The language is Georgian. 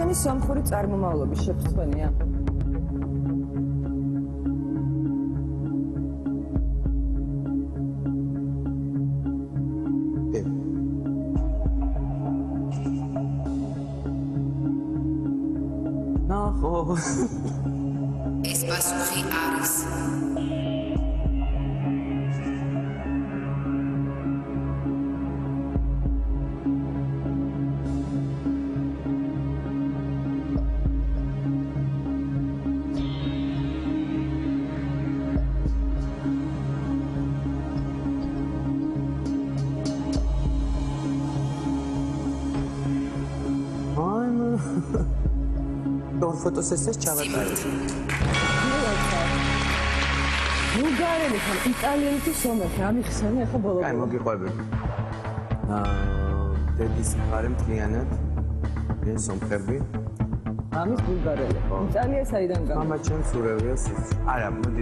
თქვენი სომხური წარმომავლობის შეფრთხილია? ეს პასუხი არის. ფოტოსესიას ჩავატარეთ. ბულგარელი ხარ, იტალიელი თუ სომეხი? ამიხსენე ახლა ბოლოს. აი, მოგიყვებით. დედის მხარე მთლიანად ეს სომხები. ამის ბულგარელი. იტალია საიდან გავა? მამა ჩემს ურევია სიცი. არა, მოდი